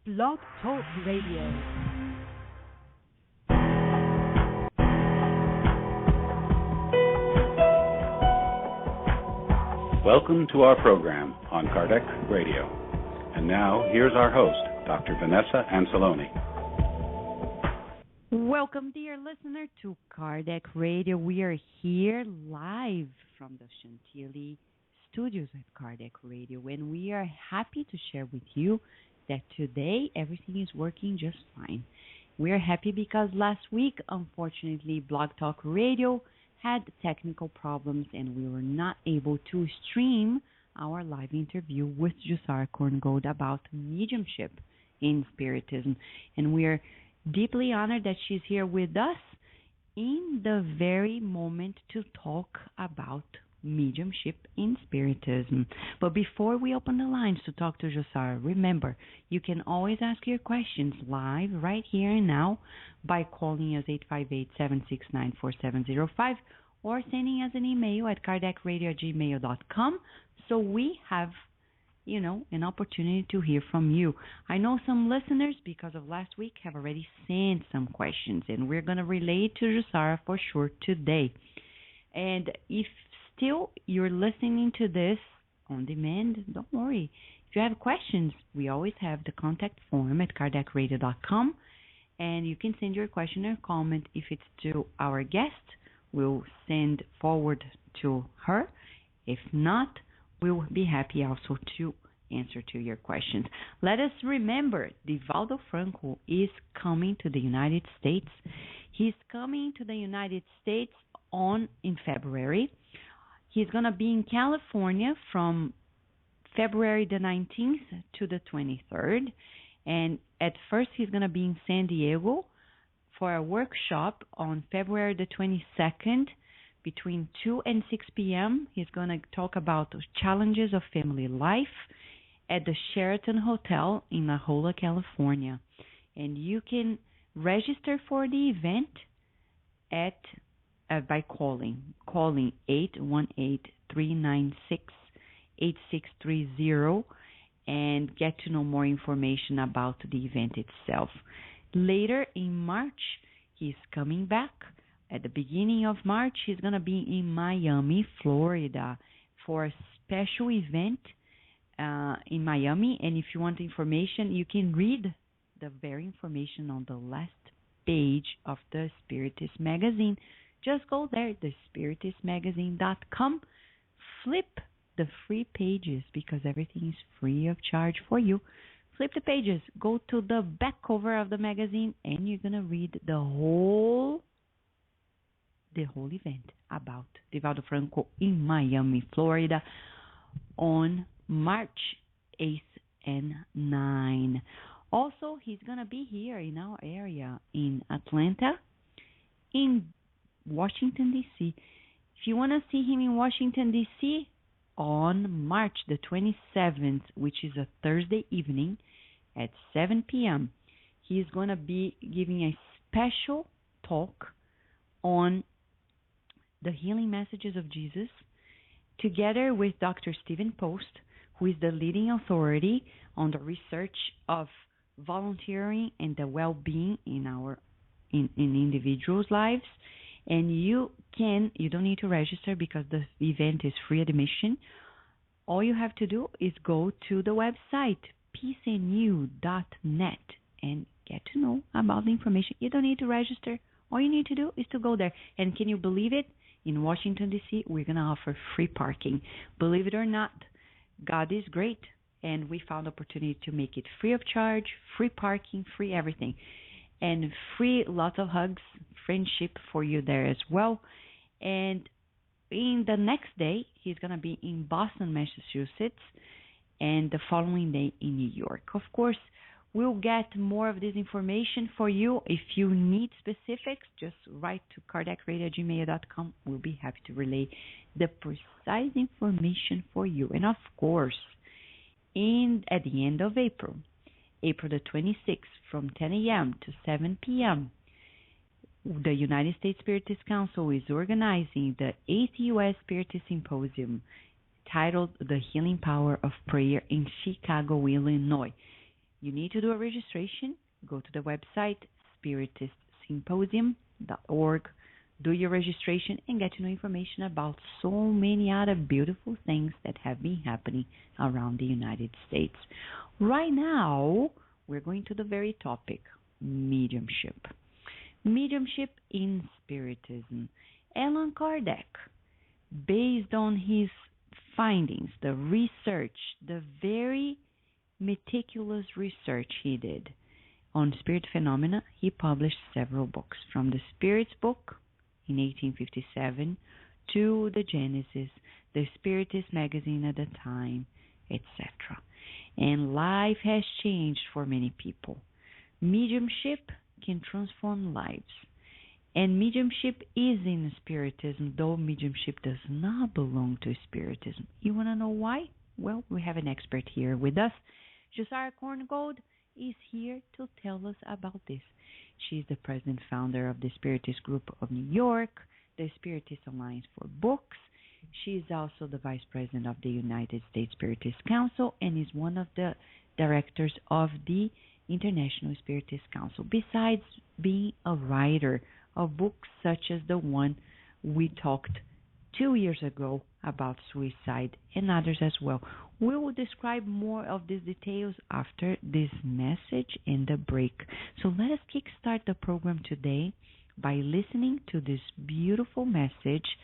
Blog Talk Radio. Welcome to our program on Kardec Radio. And now, here's our host, Dr. Vanessa Anceloni. Welcome, dear listener, to Kardec Radio. We are here live from the Chantilly studios at Kardec Radio, and we are happy to share with you that today everything is working just fine. We are happy because last week, unfortunately, Blog Talk Radio had technical problems and we were not able to stream our live interview with Jussara Korngold about mediumship in Spiritism. And we are deeply honored that she's here with us in the very moment to talk about mediumship in Spiritism. But before we open the lines to talk to Jussara, remember, you can always ask your questions live right here and now by calling us 858-769-4705 or sending us an email at kardecradio@gmail.com so we have, an opportunity to hear from you. I know some listeners, because of last week, have already sent some questions, and we're going to relay to Jussara for sure today. And if still you're listening to this on demand, don't worry. If you have questions, we always have the contact form at kardecradio.com, and you can send your question or comment. If it's to our guest, we'll send forward to her. If not, we'll be happy also to answer to your questions. Let us remember, Divaldo Franco is coming to the United States. He's coming to the United States in February. He's going to be in California from February the 19th to the 23rd. And at first, he's going to be in San Diego for a workshop on February the 22nd between 2 and 6 p.m. He's going to talk about the challenges of family life at the Sheraton Hotel in La Jolla, California. And you can register for the event by calling 818-396-8630 and get to know more information about the event itself. Later in March, he's coming back. At the beginning of March, he's going to be in Miami, Florida for a special event in Miami. And if you want information, you can read the very information on the last page of the Spiritist magazine. Just go there, thespiritistmagazine.com, flip the free pages because everything is free of charge for you. Flip the pages, go to the back cover of the magazine, and you're going to read the whole event about Divaldo Franco in Miami, Florida on March 8th and 9th. Also, he's going to be here in our area in Atlanta, in Washington, D.C. If you want to see him in Washington, D.C., on March the 27th, which is a Thursday evening at 7 p.m., he's going to be giving a special talk on the healing messages of Jesus, together with Dr. Stephen Post, who is the leading authority on the research of volunteering and the well-being in individuals' lives. And you don't need to register because the event is free admission. All you have to do is go to the website, peaceandnew.net, and get to know about the information. You don't need to register. All you need to do is to go there. And can you believe it? In Washington, D.C., we're going to offer free parking. Believe it or not, God is great, and we found opportunity to make it free of charge, free parking, free everything. And free lots of hugs, friendship for you there as well. And in the next day, he's going to be in Boston, Massachusetts, and the following day in New York. Of course, we'll get more of this information for you. If you need specifics, just write to kardecradio@gmail.com. We'll be happy to relay the precise information for you. And of course, at the end of April the 26th, from 10 a.m. to 7 p.m., the United States Spiritist Council is organizing the 8th U.S. Spiritist Symposium titled The Healing Power of Prayer in Chicago, Illinois. You need to do a registration. Go to the website spiritistsymposium.org, do your registration, and get to know information about so many other beautiful things that have been happening around the United States. Right now, we're going to the very topic, mediumship. Mediumship in Spiritism. Allan Kardec, based on his findings, the research, the very meticulous research he did on spirit phenomena, he published several books, from the Spirits book in 1857 to the Genesis, the Spiritist magazine at the time, etc. And life has changed for many people. Mediumship can transform lives. And mediumship is in Spiritism, though mediumship does not belong to Spiritism. You want to know why? Well, we have an expert here with us. Jussara Korngold is here to tell us about this. She's the president founder of the Spiritist Group of New York, the Spiritist Alliance for Books. She is also the vice president of the United States Spiritist Council and is one of the directors of the International Spiritist Council, besides being a writer of books such as the one we talked 2 years ago about suicide and others as well. We will describe more of these details after this message and the break. So let us kickstart the program today by listening to this beautiful message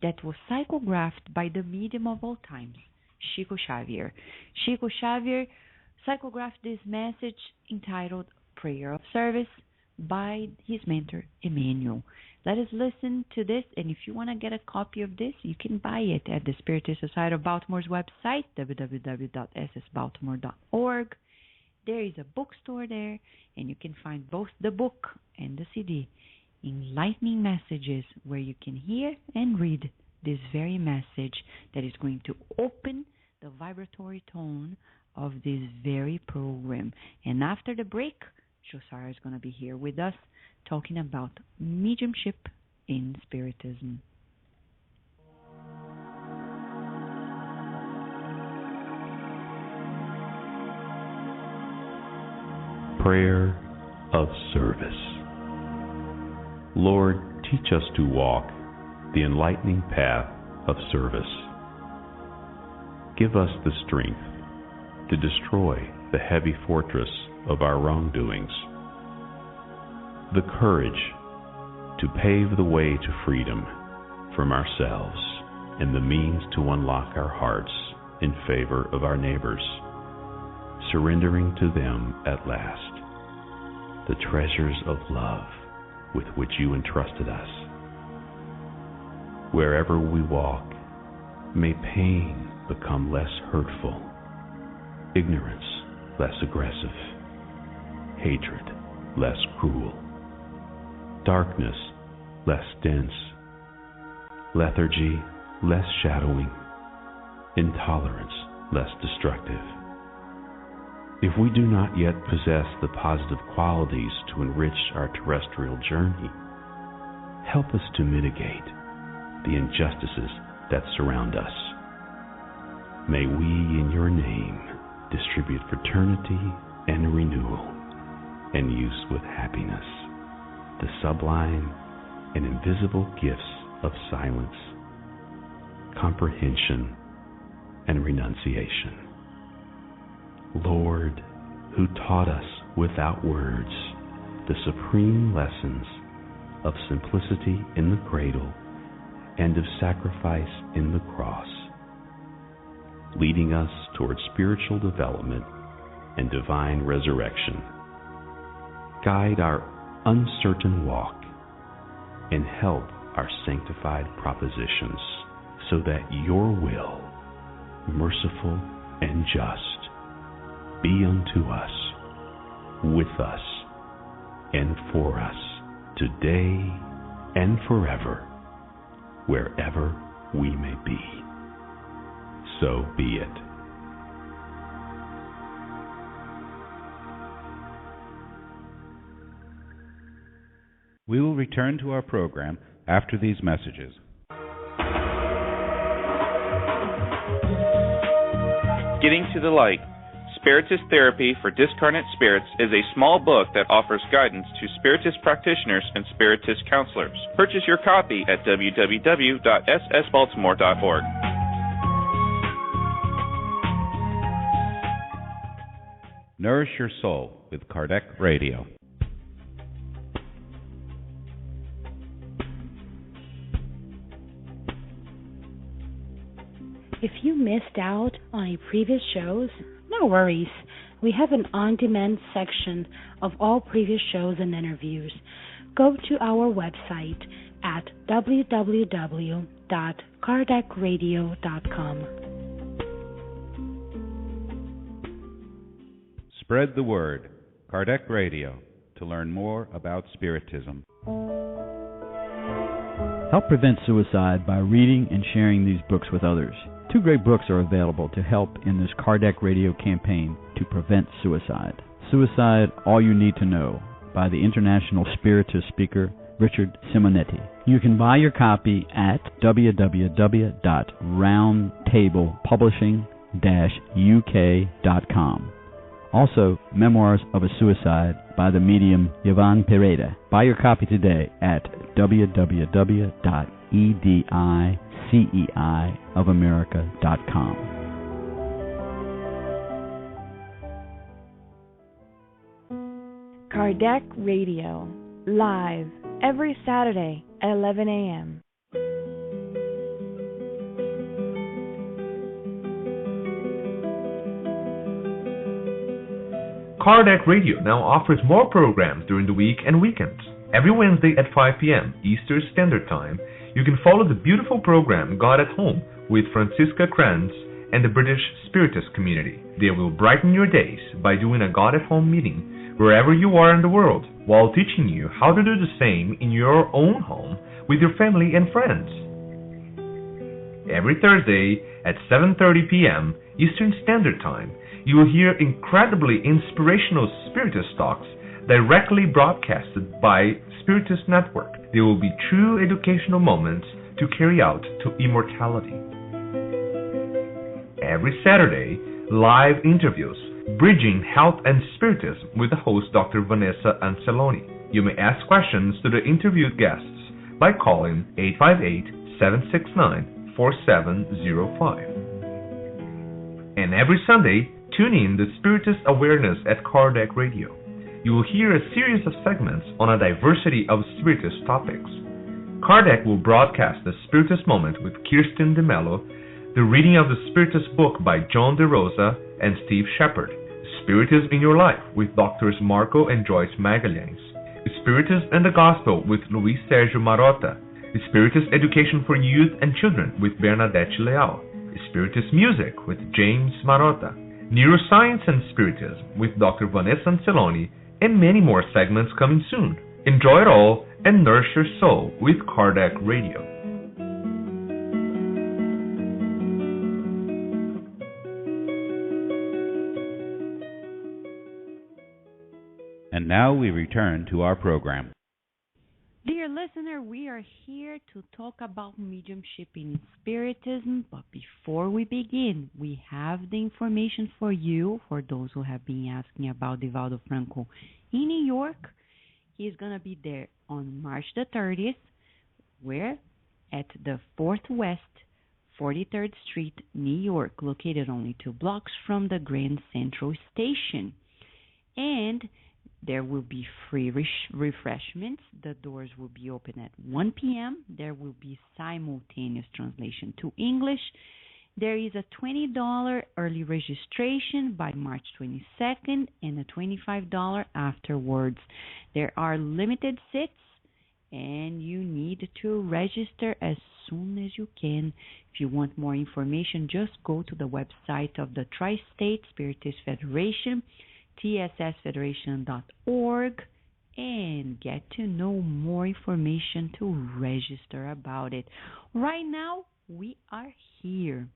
that was psychographed by the medium of all times, Chico Xavier. Chico Xavier psychographed this message entitled Prayer of Service by his mentor, Emmanuel. Let us listen to this, and if you want to get a copy of this, you can buy it at the Spiritist Society of Baltimore's website, www.ssbaltimore.org. There is a bookstore there, and you can find both the book and the CD, Enlightening Messages, where you can hear and read this very message that is going to open the vibratory tone of this very program. And after the break, Jussara is going to be here with us talking about mediumship in Spiritism. Prayer of Service. Lord, teach us to walk the enlightening path of service. Give us the strength to destroy the heavy fortress of our wrongdoings, the courage to pave the way to freedom from ourselves, and the means to unlock our hearts in favor of our neighbors, surrendering to them at last the treasures of love with which you entrusted us. Wherever we walk, may pain become less hurtful, ignorance less aggressive, hatred less cruel, darkness less dense, lethargy less shadowing, intolerance less destructive. If we do not yet possess the positive qualities to enrich our terrestrial journey, help us to mitigate the injustices that surround us. May we, in your name, distribute fraternity and renewal, and use with happiness the sublime and invisible gifts of silence, comprehension, and renunciation. Lord, who taught us without words the supreme lessons of simplicity in the cradle and of sacrifice in the cross, leading us toward spiritual development and divine resurrection. Guide our uncertain walk and help our sanctified propositions, so that your will, merciful and just, be unto us, with us, and for us, today and forever, wherever we may be. So be it. We will return to our program after these messages. Getting to the light. Spiritist Therapy for Discarnate Spirits is a small book that offers guidance to Spiritist practitioners and Spiritist counselors. Purchase your copy at www.ssbaltimore.org. Nourish Your Soul with Kardec Radio. If you missed out on a previous shows, no worries. We have an on-demand section of all previous shows and interviews. Go to our website at www.kardecradio.com. Spread the word. Kardec Radio, to learn more about Spiritism. Help prevent suicide by reading and sharing these books with others. 2 great books are available to help in this Kardec Radio campaign to prevent suicide. Suicide, All You Need to Know, by the international Spiritist speaker Richard Simonetti. You can buy your copy at www.roundtablepublishing-uk.com. Also, Memoirs of a Suicide by the medium Yvonne Pereda. Buy your copy today at www.ediceiofamerica.com. Kardec Radio, live every Saturday at 11 a.m. Kardec Radio now offers more programs during the week and weekends. Every Wednesday at 5 p.m. Eastern Standard Time, you can follow the beautiful program God at Home with Francisca Kranz and the British Spiritist community. They will brighten your days by doing a God at Home meeting wherever you are in the world, while teaching you how to do the same in your own home with your family and friends. Every Thursday at 7:30 p.m. Eastern Standard Time, you will hear incredibly inspirational Spiritist talks directly broadcasted by Spiritist Network. There will be true educational moments to carry out to immortality. Every Saturday, live interviews, Bridging Health and Spiritism with the host Dr. Vanessa Anceloni. You may ask questions to the interviewed guests by calling 858-769-4705. And every Sunday, tune in to Spiritist Awareness at Kardec Radio. You will hear a series of segments on a diversity of Spiritist topics. Kardec will broadcast the Spiritist Moment with Kirsten DeMello, the reading of the Spiritist book by John DeRosa and Steve Shepard, Spiritism in Your Life with Drs. Marco and Joyce Magalhães, Spiritism and the Gospel with Luis Sergio Marotta, Spiritist Education for Youth and Children with Bernadette Leal, Spiritist Music with James Marotta, Neuroscience and Spiritism with Dr. Vanessa Anceloni, and many more segments coming soon. Enjoy it all and nourish your soul with Kardec Radio. And now we return to our program. Dear listener, we are here to talk about mediumship in Spiritism, but before we begin, we have the information for you, for those who have been asking about Divaldo Franco in New York. He's going to be there on March the 30th, where at the 4th West 43rd Street, New York, located only 2 blocks from the Grand Central Station. And there will be free refreshments. The doors will be open at 1 p.m. There will be simultaneous translation to English. There is a $20 early registration by March 22nd and a $25 afterwards. There are limited seats, and you need to register as soon as you can. If you want more information, just go to the website of the Tri-State Spiritist Federation, tssfederation.org, and get to know more information to register about it. Right now, we are here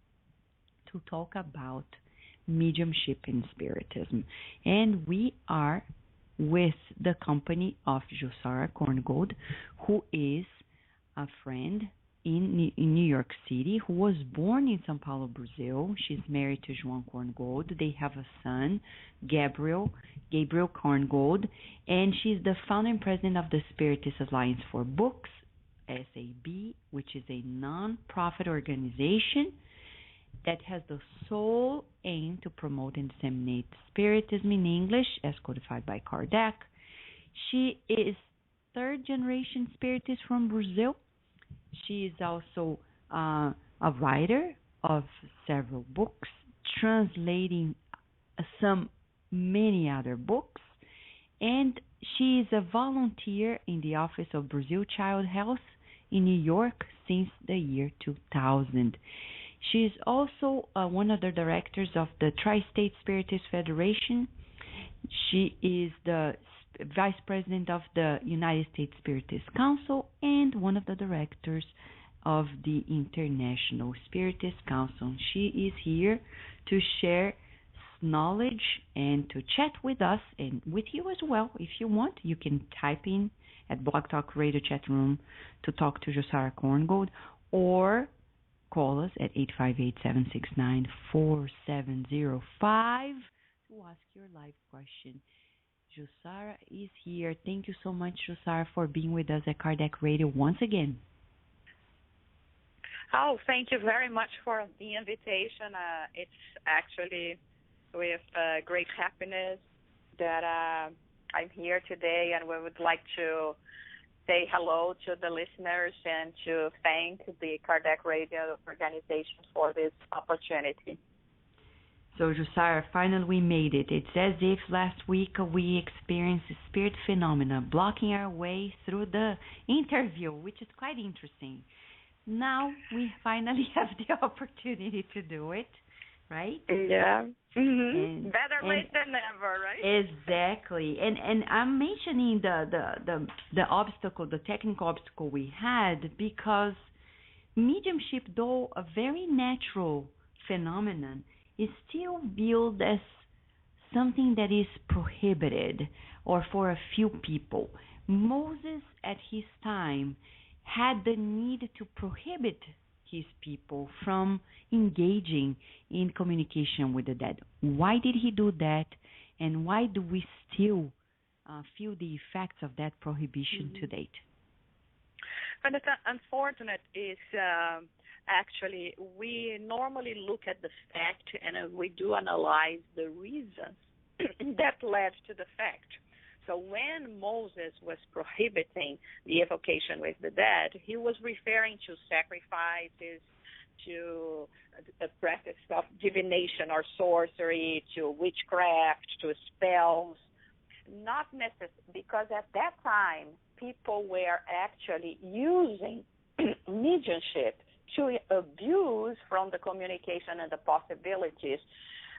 to talk about mediumship in Spiritism, and we are with the company of Jussara Korngold, who is a friend in New York City who was born in São Paulo, Brazil. She's married to João Korngold. They have a son, Gabriel Korngold, and she's the founder and president of the Spiritist Alliance for Books, SAB, which is a non-profit organization that has the sole aim to promote and disseminate Spiritism in English as codified by Kardec. She is third-generation Spiritist from Brazil. She is also a writer of several books, translating many other books, and she is a volunteer in the Office of Brazil Child Health in New York since the year 2000. She is also one of the directors of the Tri-State Spiritist Federation. She is the Vice President of the United States Spiritist Council and one of the directors of the International Spiritist Council. She is here to share knowledge and to chat with us and with you as well. If you want, you can type in at Blog Talk Radio chat room to talk to Jussara Korngold, or call us at 858-769-4705 to ask your live question. Jussara is here. Thank you so much, Jussara, for being with us at Kardec Radio once again. Oh, thank you very much for the invitation. It's actually with great happiness that I'm here today, and we would like to say hello to the listeners and to thank the Kardec Radio organization for this opportunity. So, Jussara, finally we made it. It's as if last week we experienced spirit phenomena blocking our way through the interview, which is quite interesting. Now we finally have the opportunity to do it, right? Yeah. Mm-hmm. Better late than never, right? Exactly. And I'm mentioning the obstacle, the technical obstacle we had, because mediumship, though a very natural phenomenon, is still viewed as something that is prohibited or for a few people. Moses at his time had the need to prohibit his people from engaging in communication with the dead. Why did he do that, and why do we still feel the effects of that prohibition to date? And the unfortunate is actually we normally look at the fact and we do analyze the reasons that led to the fact. So when Moses was prohibiting the evocation with the dead, he was referring to sacrifices, to the practice of divination or sorcery, to witchcraft, to spells. Not necessarily, because at that time, people were actually using mediumship to abuse from the communication and the possibilities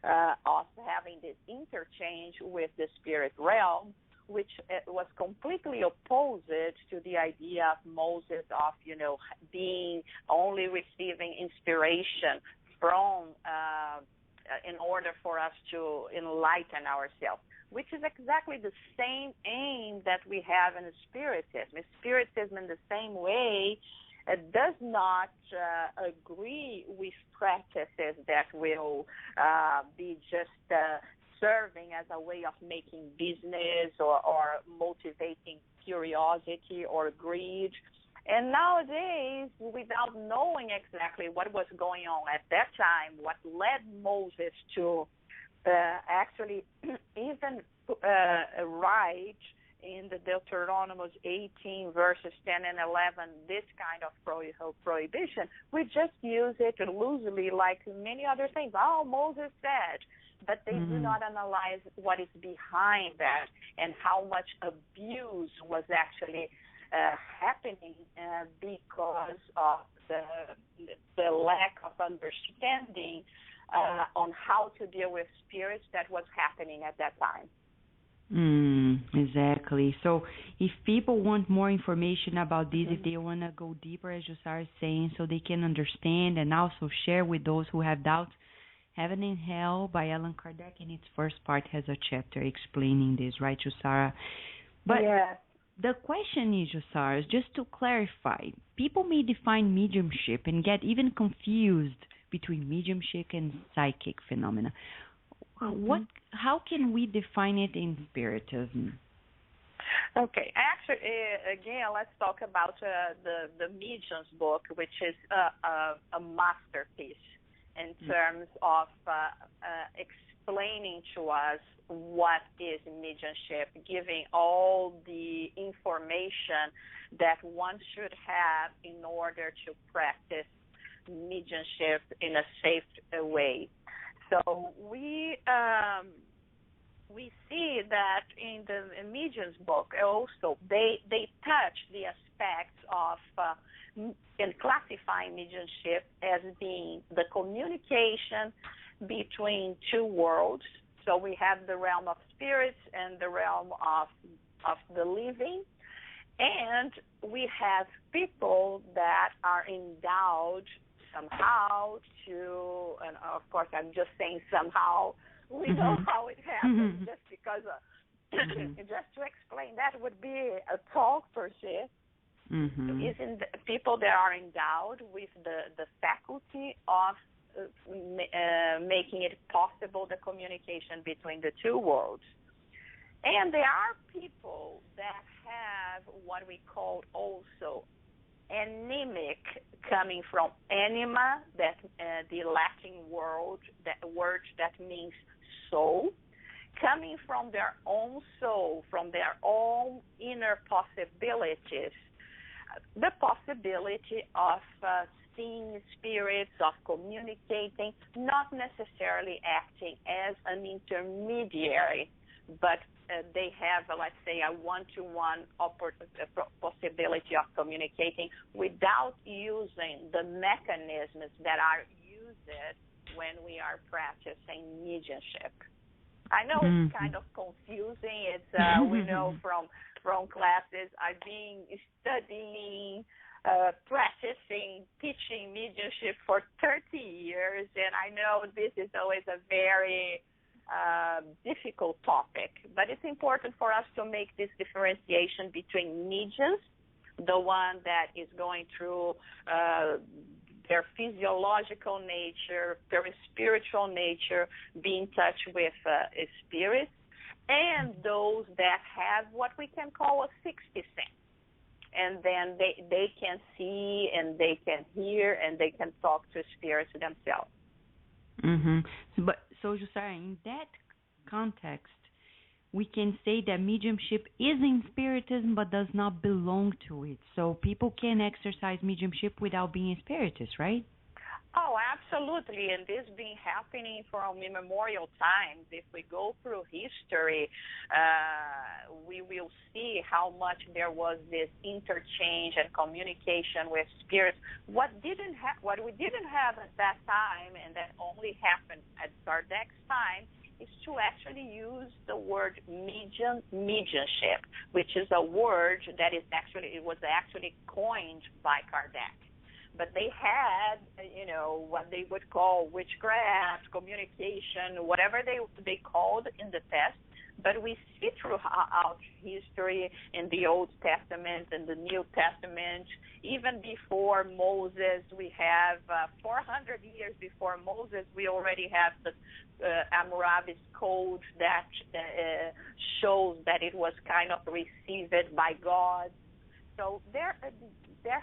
of having this interchange with the spirit realm, which was completely opposed to the idea of Moses of, being only receiving inspiration from, in order for us to enlighten ourselves, which is exactly the same aim that we have in Spiritism. Spiritism, in the same way, does not agree with practices that will be just serving as a way of making business or motivating curiosity or greed. And nowadays, without knowing exactly what was going on at that time, what led Moses to actually even write in the Deuteronomy 18 verses 10 and 11 this kind of prohibition, we just use it loosely like many other things. Oh, Moses said, but they do not analyze what is behind that and how much abuse was actually happening because of the lack of understanding on how to deal with spirits that was happening at that time. Exactly. So if people want more information about this, if they want to go deeper, as Jussara is saying, so they can understand and also share with those who have doubts, Heaven and Hell by Allan Kardec in its first part has a chapter explaining this, right, Jussara? But yeah. the question is, Jussara, just to clarify, people may define mediumship and get even confused between mediumship and psychic phenomena. How can we define it in Spiritism? Okay, actually, again, let's talk about the Medium's book, which is a masterpiece in terms of explaining to us what is mediumship, giving all the information that one should have in order to practice mediumship in a safe way. So we see that in the Medium's book also they touch the aspects of and classifying mediumship as being the communication between two worlds. So we have the realm of spirits and the realm of the living, and we have people that are endowed somehow to, and of course I'm just saying somehow, we know how it happens, just because just to explain that would be a talk per se. Isn't people that are endowed with the faculty of making it possible, the communication between the two worlds. And there are people that have what we call also anemic, coming from anima, that the Latin word that means soul, coming from their own soul, from their own inner possibilities, the possibility of seeing spirits, of communicating, not necessarily acting as an intermediary, but they have, let's say, a one-to-one possibility of communicating without using the mechanisms that are used when we are practicing mediumship. I know it's kind of confusing. It's we know from classes. I've been studying, practicing, teaching mediumship for 30 years, and I know this is always a very difficult topic. But it's important for us to make this differentiation between mediums, the one that is going through their physiological nature, their spiritual nature, be in touch with spirits, and those that have what we can call a sixth sense. And then they can see and they can hear and they can talk to spirits themselves. So, Jussara, in that context, we can say that mediumship is in Spiritism but does not belong to it. So people can exercise mediumship without being a spiritist, right? Oh, absolutely. And this been happening from immemorial times. If we go through history, we will see how much there was this interchange and communication with spirits. What we didn't have at that time, and that only happened at Kardec's time, is to actually use the word mediumship, which is a word that was actually coined by Kardec. But they had, what they would call witchcraft, communication, whatever they called in the test. But we see throughout history, in the Old Testament and the New Testament, even before Moses, we have 400 years before Moses, we already have the Hammurabi's code that shows that it was kind of received by God. So there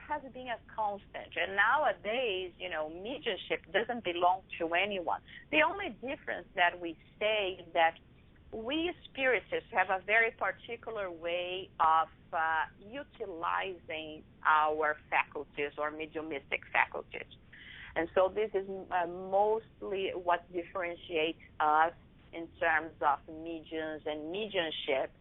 has been a constant. And nowadays, mediumship doesn't belong to anyone. The only difference that we say is that we spiritists have a very particular way of utilizing our faculties or mediumistic faculties. And so this is mostly what differentiates us in terms of mediums and mediumship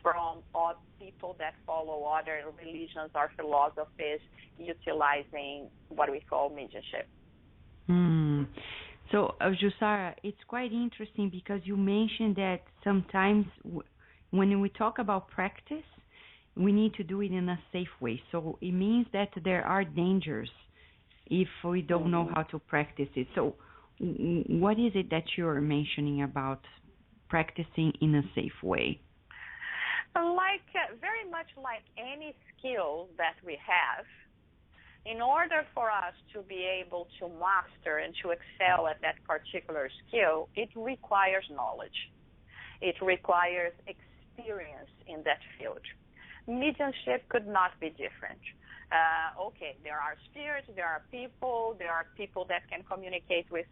from all people that follow other religions or philosophies utilizing what we call mediumship. So, Jussara, it's quite interesting because you mentioned that sometimes when we talk about practice, we need to do it in a safe way. So it means that there are dangers if we don't know how to practice it. So what is it that you're mentioning about practicing in a safe way? Very much like any skill that we have, in order for us to be able to master and to excel at that particular skill, it requires knowledge. It requires experience in that field. Mediumship could not be different. There are spirits, there are people that can communicate with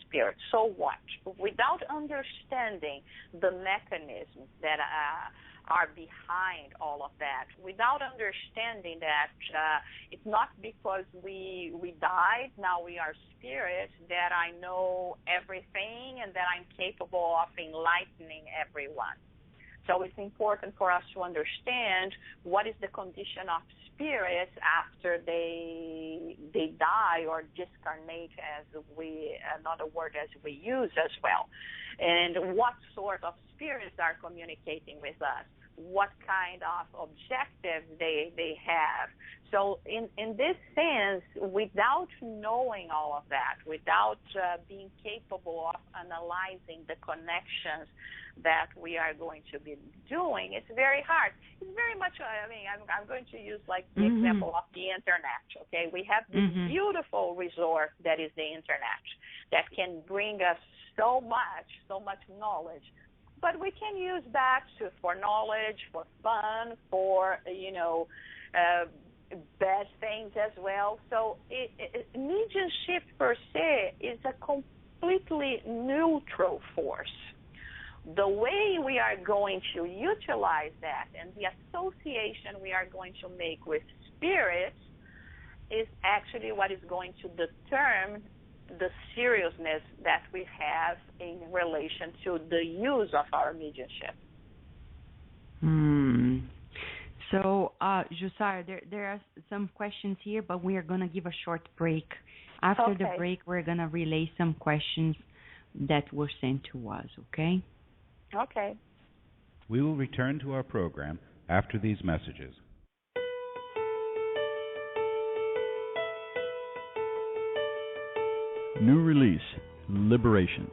spirits. So what? Without understanding the mechanisms that are behind all of that, without understanding that it's not because we died, now we are spirits, that I know everything and that I'm capable of enlightening everyone. So it's important for us to understand what is the condition of spirits after they die or discarnate, another word as we use as well, and what sort of spirits are communicating with us, what kind of objectives they have. So in this sense, without knowing all of that, without being capable of analyzing the connections that we are going to be doing, it's very hard. It's very much, I'm going to use like the example of the internet, okay? We have this beautiful resource that is the internet that can bring us so much knowledge. But we can use that for knowledge, for fun, for, bad things as well. So mediumship per se is a completely neutral force. The way we are going to utilize that and the association we are going to make with spirits is actually what is going to determine the seriousness that we have in relation to the use of our mediumship. So, Jussara, there are some questions here, but we are going to give a short break. After the break, we're going to relay some questions that were sent to us, okay? Okay. We will return to our program after these messages. New release, Liberation.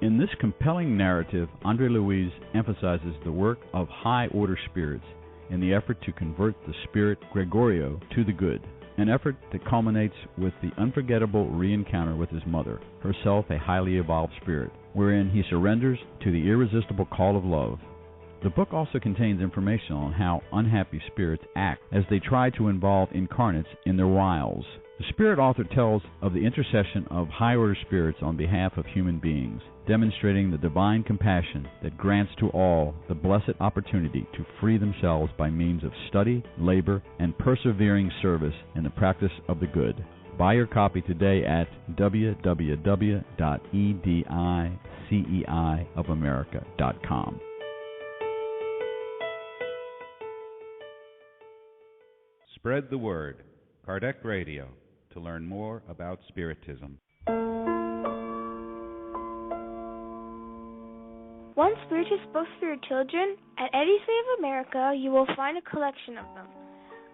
In this compelling narrative, Andre Louise emphasizes the work of high-order spirits in the effort to convert the spirit Gregorio to the good, an effort that culminates with the unforgettable re-encounter with his mother, herself a highly evolved spirit, wherein he surrenders to the irresistible call of love. The book also contains information on how unhappy spirits act as they try to involve incarnates in their wiles. The spirit author tells of the intercession of high-order spirits on behalf of human beings, demonstrating the divine compassion that grants to all the blessed opportunity to free themselves by means of study, labor, and persevering service in the practice of the good. Buy your copy today at www.ediceiofamerica.com. Spread the word. Kardec Radio, to learn more about Spiritism. Want Spiritist books for your children? At Ediceife of America, you will find a collection of them.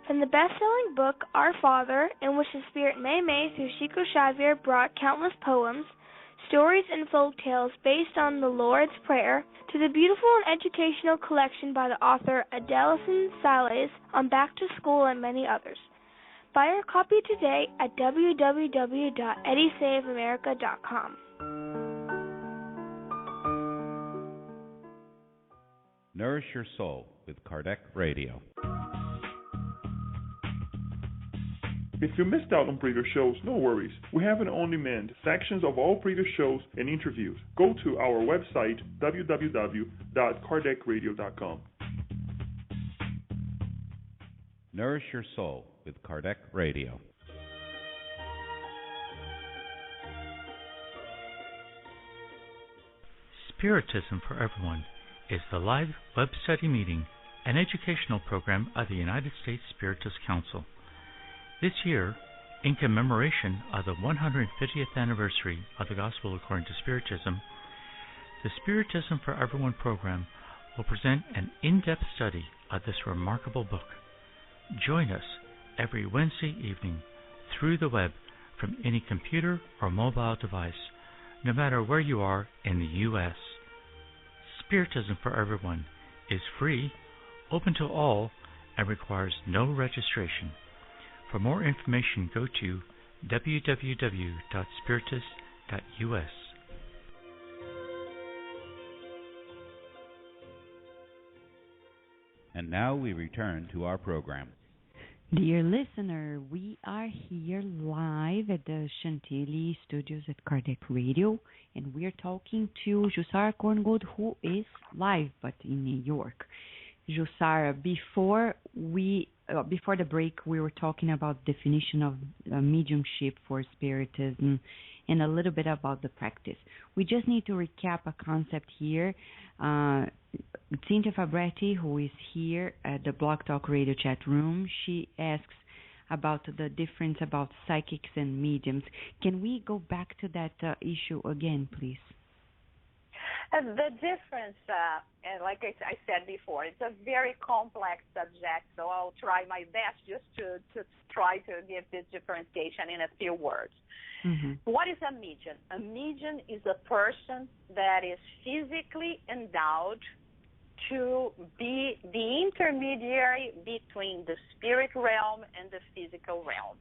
From the best-selling book, Our Father, in which the Spirit Mei through Chico Xavier brought countless poems, stories, and folk tales based on the Lord's Prayer, to the beautiful and educational collection by the author Adelson Sales on Back to School and many others. Buy your copy today at www.ediceiofamerica.com. Nourish your soul with Kardec Radio. If you missed out on previous shows, no worries. We have an on-demand sections of all previous shows and interviews. Go to our website, www.kardecradio.com. Nourish your soul with Kardec Radio. Spiritism for Everyone is the live web study meeting and educational program of the United States Spiritist Council. This year, in commemoration of the 150th anniversary of the Gospel according to Spiritism, the Spiritism for Everyone program will present an in-depth study of this remarkable book. Join us every Wednesday evening through the web from any computer or mobile device, no matter where you are in the U.S. Spiritism for Everyone is free, open to all, and requires no registration. For more information, go to www.spiritus.us. And now we return to our program. Dear listener, we are here live at the Chantilly studios at Kardec Radio, and we are talking to Jussara Korngold, who is live but in New York. Jussara, before the break, we were talking about definition of mediumship for Spiritism and a little bit about the practice. We just need to recap a concept here. Cynthia Fabretti, who is here at the Blog Talk Radio chat room, she asks about the difference about psychics and mediums. Can we go back to that issue again, please? The difference, and like I said before, it's a very complex subject, so I'll try my best just to try to give this differentiation in a few words. Mm-hmm. What is a medium? A medium is a person that is physically endowed to be the intermediary between the spirit realm and the physical realm.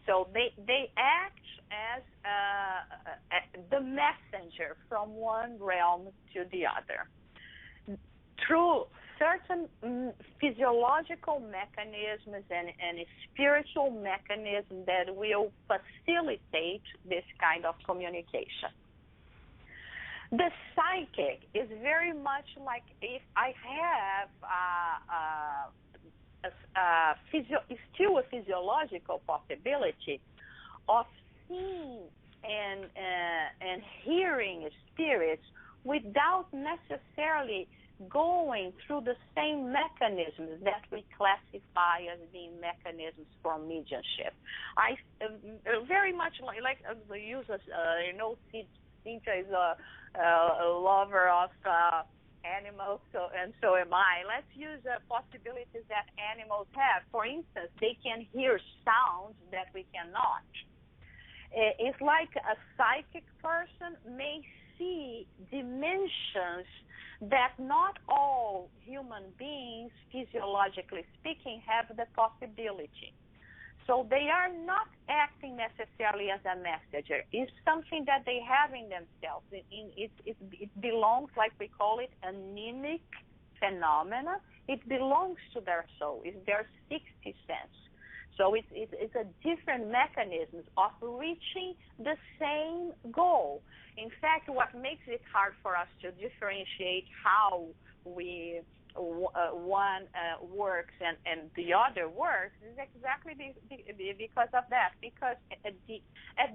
So they act as the messenger from one realm to the other. Through certain physiological mechanisms and spiritual mechanisms that will facilitate this kind of communication. The psychic is very much like if I have still a physiological possibility of seeing and hearing spirits without necessarily going through the same mechanisms that we classify as being mechanisms for mediumship. I very much like the users, Cynthia is a lover of animals, so am I. Let's use possibilities that animals have. For instance, they can hear sounds that we cannot. It's like a psychic person may see dimensions that not all human beings, physiologically speaking, have the possibility. So they are not acting necessarily as a messenger. It's something that they have in themselves. It belongs, like we call it, a mnemic phenomena. It belongs to their soul. It's their 60th sense. So it's a different mechanism of reaching the same goal. In fact, what makes it hard for us to differentiate how one works and the other works is exactly because of that. Because at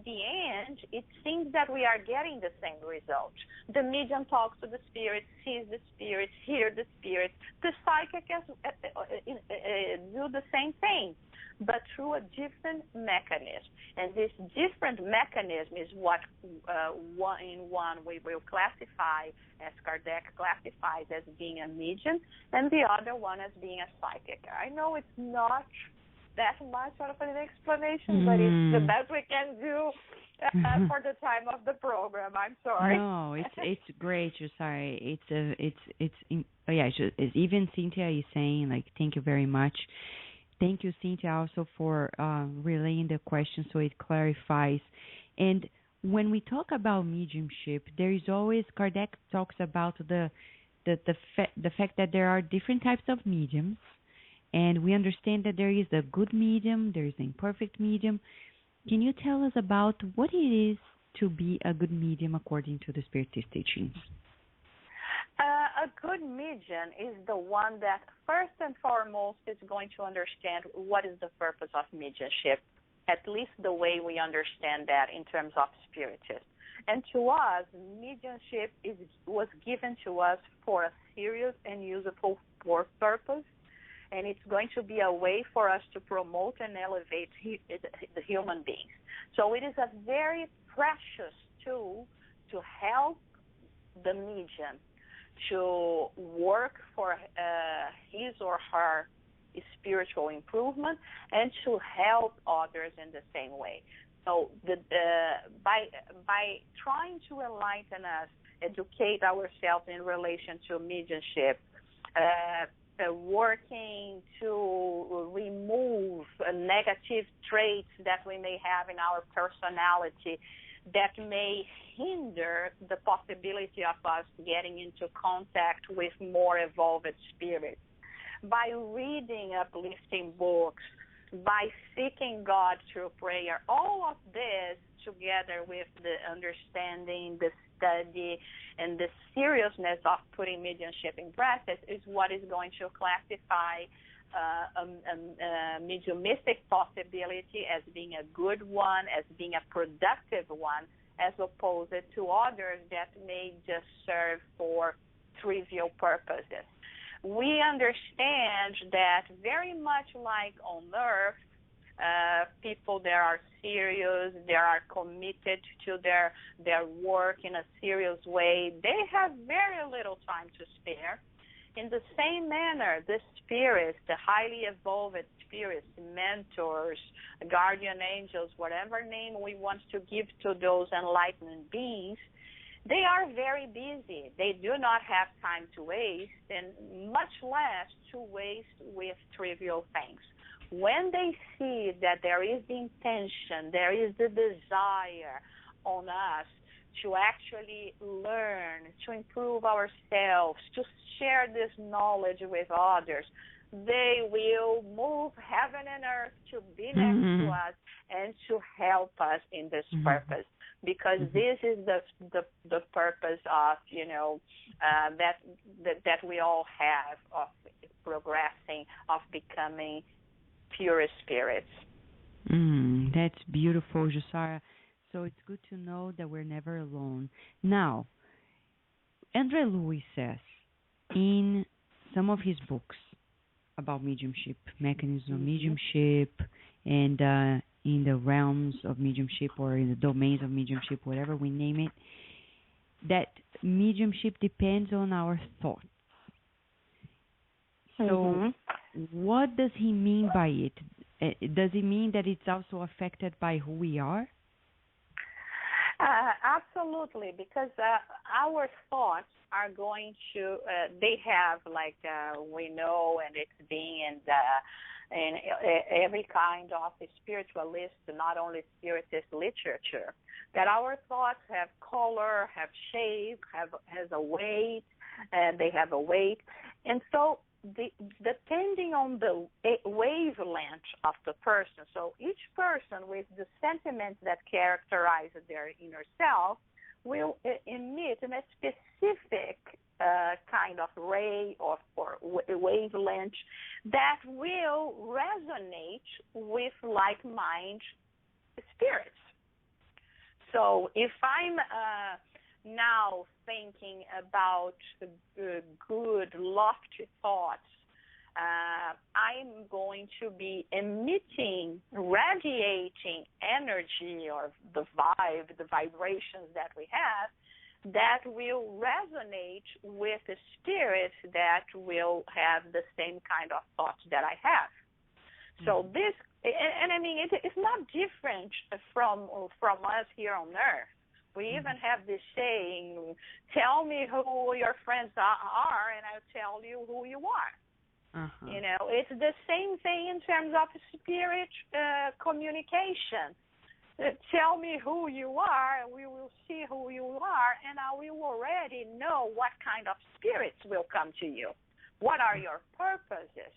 the end, it seems that we are getting the same result. The medium talks to the spirit, sees the spirit, hears the spirit. The psychic do the same thing, but through a different mechanism. And this different mechanism is what one we will classify, as Kardec classifies, as being a medium, and the other one as being a psychic. I know it's not that much of an explanation, but it's the best we can do for the time of the program. I'm sorry. No, it's great. You're sorry. It's even Cynthia is saying, like, thank you very much. Thank you, Cynthia, also for relaying the question so it clarifies. And when we talk about mediumship, there is always, Kardec talks about the fact that there are different types of mediums, and we understand that there is a good medium, there is an imperfect medium. Can you tell us about what it is to be a good medium according to the Spiritist teachings? A good medium is the one that first and foremost is going to understand what is the purpose of mediumship, at least the way we understand that in terms of Spiritism. And to us, mediumship was given to us for a serious and useful purpose, and it's going to be a way for us to promote and elevate the human beings. So it is a very precious tool to help the medium to work for his or her spiritual improvement and to help others in the same way. So by trying to enlighten us, educate ourselves in relation to mediumship, working to remove negative traits that we may have in our personality that may hinder the possibility of us getting into contact with more evolved spirits. By reading uplifting books, by seeking God through prayer, all of this together with the understanding, the study, and the seriousness of putting mediumship in practice is what is going to classify a mediumistic possibility as being a good one, as being a productive one, as opposed to others that may just serve for trivial purposes. We understand that very much like on Earth, people that are serious, they are committed to their work in a serious way, they have very little time to spare. In the same manner, the spirits, the highly evolved spirits, mentors, guardian angels, whatever name we want to give to those enlightened beings, they are very busy. They do not have time to waste, and much less to waste with trivial things. When they see that there is the intention, there is the desire on us to actually learn, to improve ourselves, to share this knowledge with others, they will move heaven and earth to be next to us and to help us in this purpose. Because this is the purpose of, that we all have of progressing, of becoming pure spirits. That's beautiful, Jussara. So it's good to know that we're never alone. Now, Andre Louis says in some of his books about mediumship, mechanisms of mediumship, and in the realms of mediumship or in the domains of mediumship, whatever we name it, that mediumship depends on our thoughts. So what does he mean by it? Does he mean that it's also affected by who we are? Absolutely, because our thoughts are going to, they have, like we know, and it's being in every kind of spiritualist, not only spiritist literature, that our thoughts have color, have shape, has a weight, and they have a weight. And so depending on the wavelength of the person, so each person with the sentiments that characterize their inner self will emit a specific kind of ray or wavelength that will resonate with like-minded spirits. So if I'm now thinking about good, lofty thoughts, I'm going to be emitting, radiating energy or the vibe, the vibrations that we have, that will resonate with the spirits that will have the same kind of thoughts that I have. So this, and I mean, it's not different from us here on Earth. We even have this saying, tell me who your friends are, and I'll tell you who you are. It's the same thing in terms of spirit communication. Tell me who you are, and we will see who you are, and I will already know what kind of spirits will come to you. What are your purposes?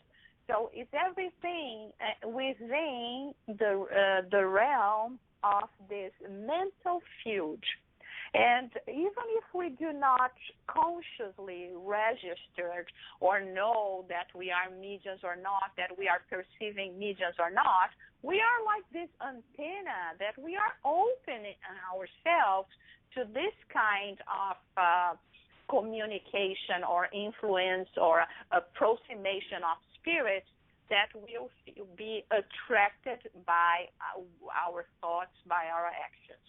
So it's everything within the realm of this mental field. And even if we do not consciously register or know that we are mediums or not, that we are perceiving mediums or not, we are like this antenna that we are opening ourselves to this kind of communication or influence or approximation of spirits that will be attracted by our thoughts, by our actions.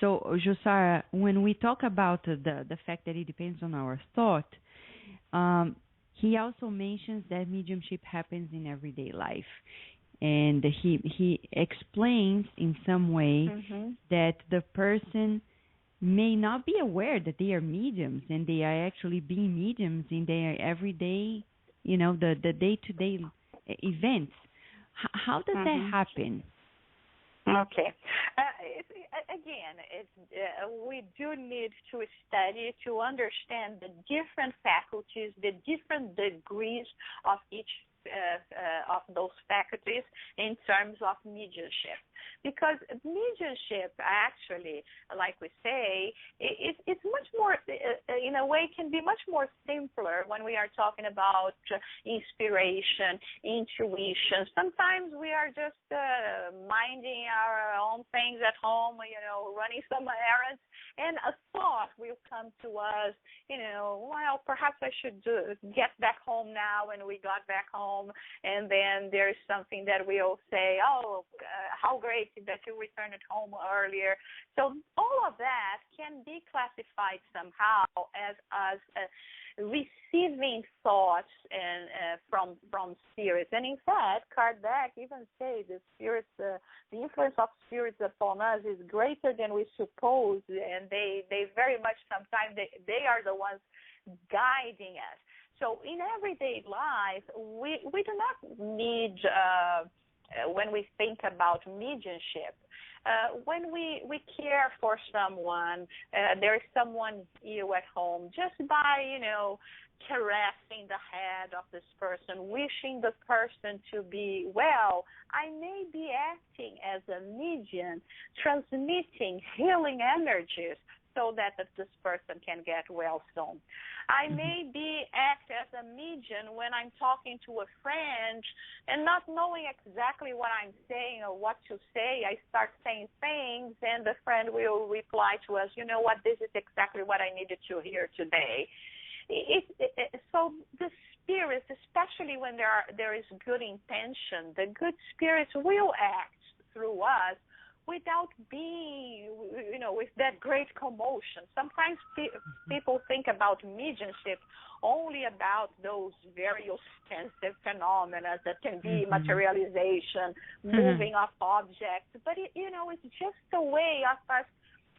So, Jussara, when we talk about the fact that it depends on our thought, he also mentions that mediumship happens in everyday life. And he explains in some way that the person may not be aware that they are mediums and they are actually being mediums in their everyday, the day-to-day events. How does that happen? Okay. We do need to study to understand the different faculties, the different degrees of each of those faculties in terms of mediumship. Because mediumship actually, like we say, it's much more, in a way, can be much more simpler when we are talking about inspiration, intuition. Sometimes we are just minding our own things at home, running some errands, and a thought will come to us, well, perhaps I should get back home now, and we got back home, and then there's something that we'll say, how great that you returned home earlier. So all of that can be classified somehow as us receiving thoughts and from spirits. And in fact, Kardec even say the spirits, the influence of spirits upon us is greater than we suppose, and they very much sometimes they are the ones guiding us. So in everyday life, we do not need, when we think about mediumship, when we care for someone, there is someone ill at home, just by, caressing the head of this person, wishing the person to be well, I may be acting as a medium, transmitting healing energies so that this person can get well soon. I may act as a medium when I'm talking to a friend and not knowing exactly what I'm saying or what to say. I start saying things, and the friend will reply to us, you know what, this is exactly what I needed to hear today. So the spirits, especially when there is good intention, the good spirits will act through us without being, with that great commotion. Sometimes people think about mediumship only about those very ostensive phenomena that can be materialization, moving of objects. But, it's just a way of us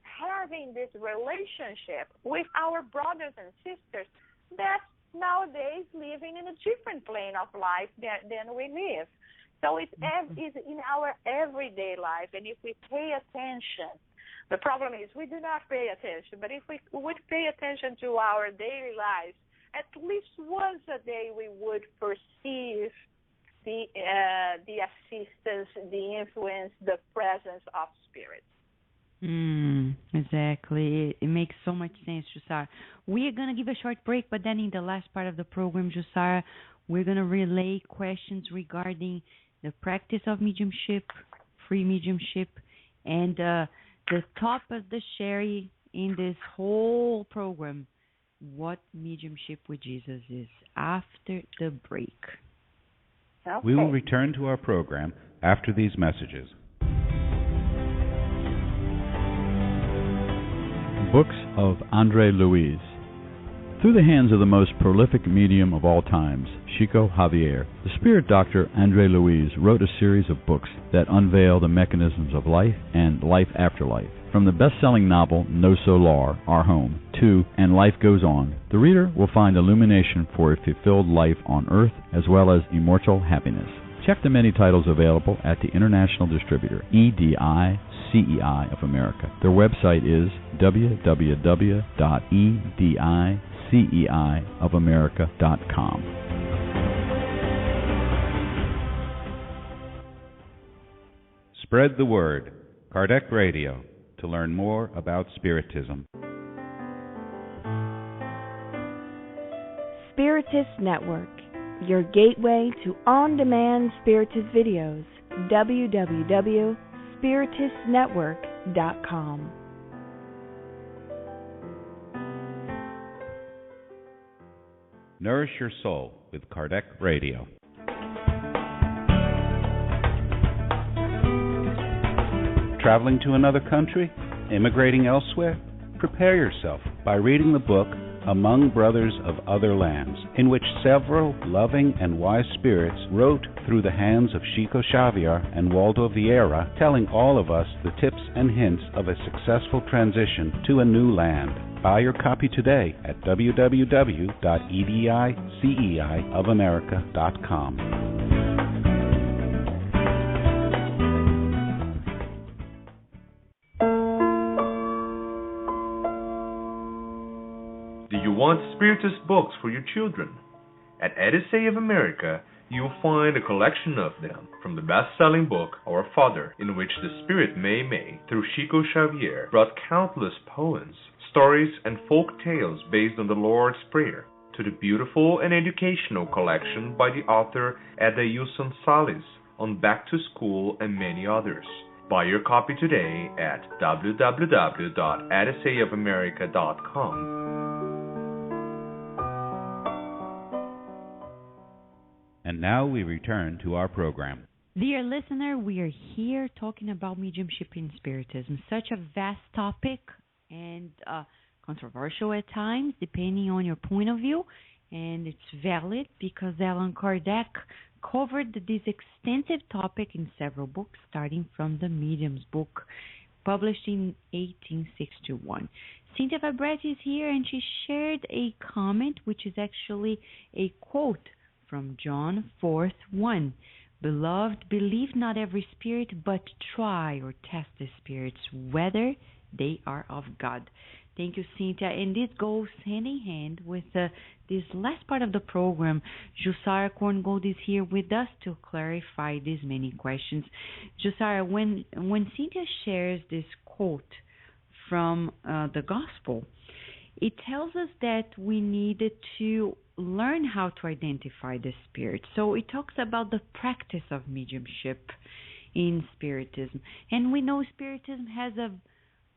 having this relationship with our brothers and sisters that nowadays living in a different plane of life than we live. So it's in our everyday life, and if we pay attention, the problem is we do not pay attention, but if we would pay attention to our daily lives, at least once a day we would perceive the assistance, the influence, the presence of spirits. Exactly. It makes so much sense, Jussara. We are going to give a short break, but then in the last part of the program, Jussara, we're going to relay questions regarding the practice of mediumship, free mediumship, and the top of the sherry in this whole program, what mediumship with Jesus is, after the break. Okay. We will return to our program after these messages. Books of Andre Luis. Through the hands of the most prolific medium of all times, Chico Javier, the spirit doctor Andre Luis wrote a series of books that unveil the mechanisms of life and life after life. From the best-selling novel No Solar, Our Home, to And Life Goes On, the reader will find illumination for a fulfilled life on Earth as well as immortal happiness. Check the many titles available at the international distributor, EDI CEI of America. Their website is www.ediceiofamerica.com. Spread the word. Kardec Radio, to learn more about Spiritism. Spiritist Network, your gateway to on-demand Spiritist videos. www.spiritistnetwork.com. Nourish your soul with Kardec Radio. Traveling to another country? Immigrating elsewhere? Prepare yourself by reading the book Among Brothers of Other Lands, in which several loving and wise spirits wrote through the hands of Chico Xavier and Waldo Vieira, telling all of us the tips and hints of a successful transition to a new land. Buy your copy today at www.ediceiofamerica.com. Do you want Spiritist books for your children? At Odyssey of America, you'll find a collection of them, from the best-selling book Our Father, in which the Spirit Mei Mei, through Chico Xavier, brought countless poems, stories, and folk tales based on the Lord's Prayer, to the beautiful and educational collection by the author Eda Yuson Salis on Back to School and many others. Buy your copy today at www.odysseyofamerica.com. And now we return to our program. Dear listener, we are here talking about mediumship in Spiritism. Such a vast topic and controversial at times, depending on your point of view. And it's valid because Allan Kardec covered this extensive topic in several books, starting from the Medium's book, published in 1861. Cynthia Fabretti is here, and she shared a comment, which is actually a quote from John 4:1. Beloved, believe not every spirit, but try or test the spirits, whether they are of God. Thank you, Cynthia. And this goes hand in hand with this last part of the program. Jussara Korngold is here with us to clarify these many questions. Jussara, when Cynthia shares this quote from the Gospel, it tells us that we needed to learn how to identify the spirit. So it talks about the practice of mediumship in Spiritism. And we know Spiritism has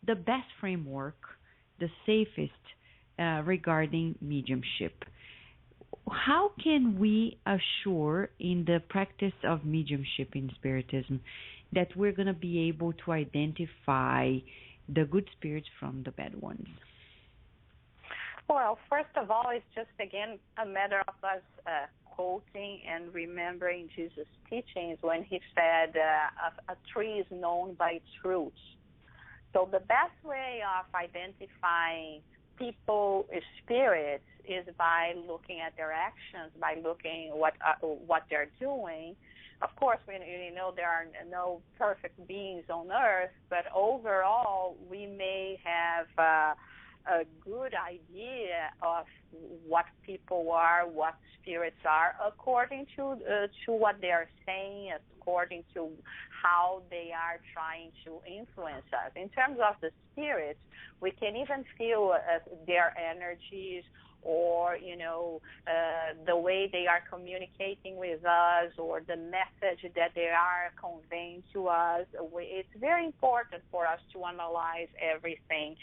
the best framework, the safest regarding mediumship. How can we assure in the practice of mediumship in Spiritism that we're going to be able to identify the good spirits from the bad ones? Well, first of all, it's just, again, a matter of us quoting and remembering Jesus' teachings when he said a tree is known by its roots. So the best way of identifying people, spirits, is by looking at their actions, by looking what they're doing. Of course, we know there are no perfect beings on earth, but overall, we may have a good idea of what people are, what spirits are, according to what they are saying, according to how they are trying to influence us. In terms of the spirits, we can even feel their energies, or the way they are communicating with us, or the message that they are conveying to us. It's very important for us to analyze everything.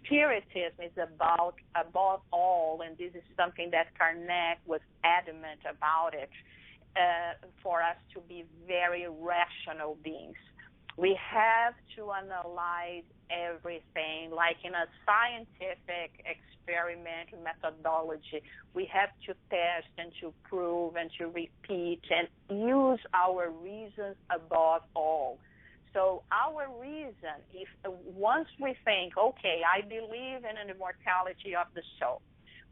Spiritism is about, above all, and this is something that Kardec was adamant about it, for us to be very rational beings. We have to analyze everything, like in a scientific experiment methodology. We have to test and to prove and to repeat and use our reasons above all. So our reason, if once we think, okay, I believe in an immortality of the soul,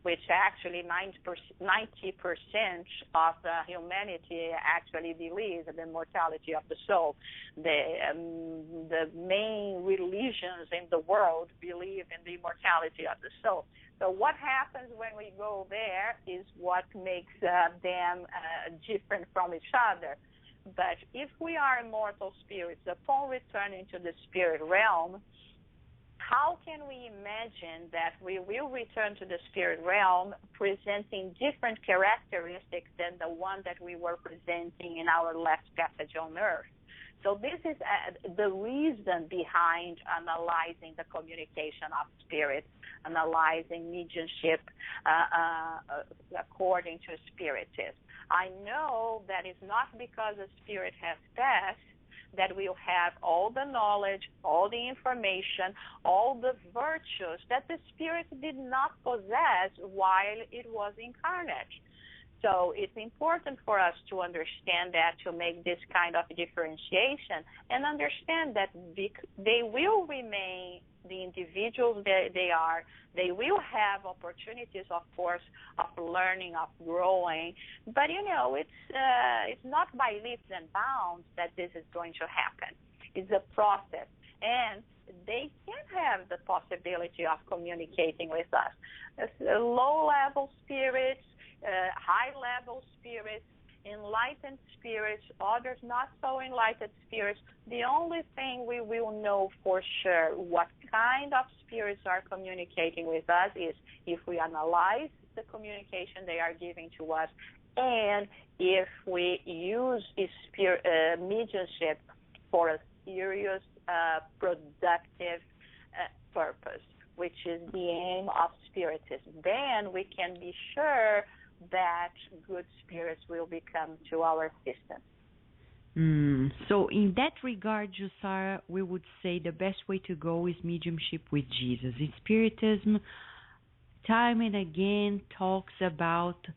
which actually 90% of humanity actually believes in the immortality of the soul. The main religions in the world believe in the immortality of the soul. So what happens when we go there is what makes them different from each other. But if we are immortal spirits, upon returning to the spirit realm, how can we imagine that we will return to the spirit realm presenting different characteristics than the one that we were presenting in our last passage on earth? So this is the reason behind analyzing the communication of spirits, analyzing mediumship according to Spiritism. I know that it's not because a spirit has passed that will have all the knowledge, all the information, all the virtues that the spirit did not possess while it was incarnate. So it's important for us to understand that, to make this kind of differentiation and understand that they will remain the individuals that they are. They will have opportunities, of course, of learning, of growing. But, it's not by leaps and bounds that this is going to happen. It's a process. And they can have the possibility of communicating with us. Low-level spirits, high-level spirits, enlightened spirits, others not so enlightened spirits. The only thing we will know for sure what kind of spirits are communicating with us is if we analyze the communication they are giving to us, and if we use mediumship for a serious, productive purpose, which is the aim of Spiritism. Then we can be sure that good spirits will become to our assistance. So in that regard, Jussara, we would say the best way to go is mediumship with Jesus. In Spiritism, time and again talks about